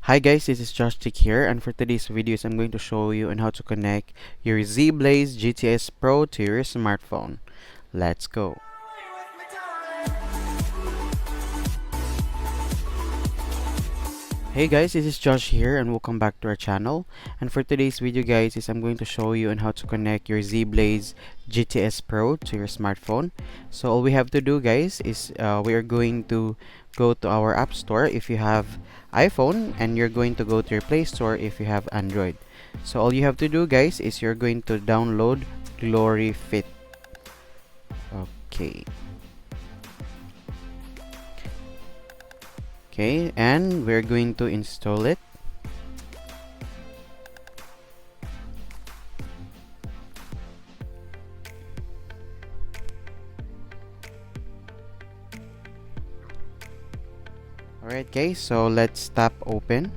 Hi guys, this is Josh here, and for today's videos I'm going to show you on how to connect your Zeblaze GTS Pro to your smartphone. Let's go. Hey guys, this is Josh here and welcome back to our channel. And for today's video guys I'm going to show you on how to connect your Zeblaze GTS Pro to your smartphone. So all we have to do guys is we are going to go to our app store if you have iPhone, and you're going to go to your Play Store if you have Android. So all you have to do guys is you're going to download Glory Fit. Okay, and we're going to install it. Alright guys, so let's tap open.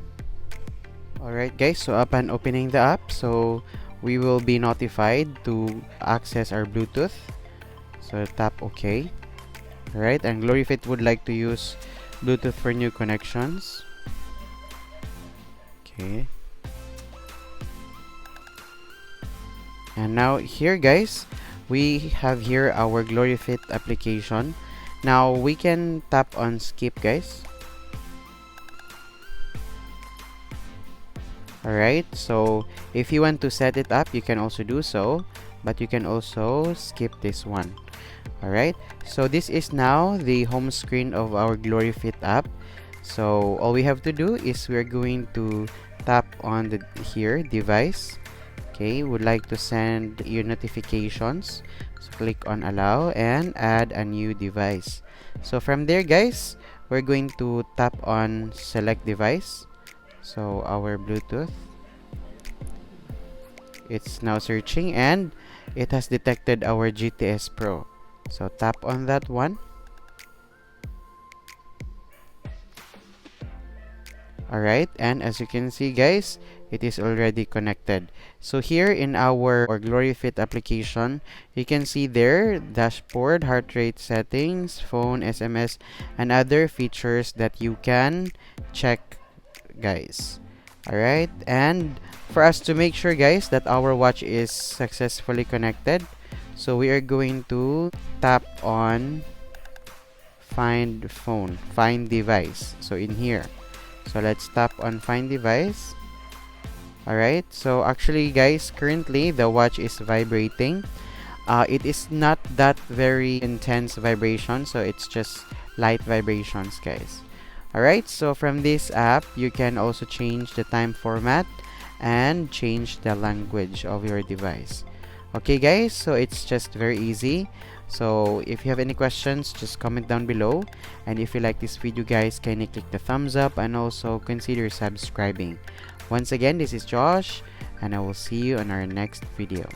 Alright guys, so upon opening the app, so we will be notified to access our Bluetooth. So tap OK. Alright, and GloryFit would like to use Bluetooth for new connections. Okay. And now here guys, we have here our GloryFit application. Now we can tap on skip guys. Alright, so if you want to set it up, you can also do so, but you can also skip this one. Alright, so this is now the home screen of our GloryFit app. So all we have to do is we're going to tap on the here device. Okay, would like to send your notifications, so click on allow and add a new device. So from there guys, we're going to tap on select device. So our Bluetooth, it's now searching and it has detected our GTS Pro. So tap on that one. Alright, and as you can see guys, it is already connected. So here in our GloryFit application, you can see there dashboard, heart rate settings, phone, SMS, and other features that you can check guys. Alright, and for us to make sure guys that our watch is successfully connected, so we are going to tap on find phone, find device. So in here, so let's tap on find device. Alright, so actually guys, currently the watch is vibrating. It is not that very intense vibration, so it's just light vibrations guys. Alright, so from this app you can also change the time format and change the language of your device. Okay guys, so it's just very easy. So if you have any questions, just comment down below, and if you like this video guys, kindly click the thumbs up and also consider subscribing. Once again, this is Josh, and I will see you on our next video.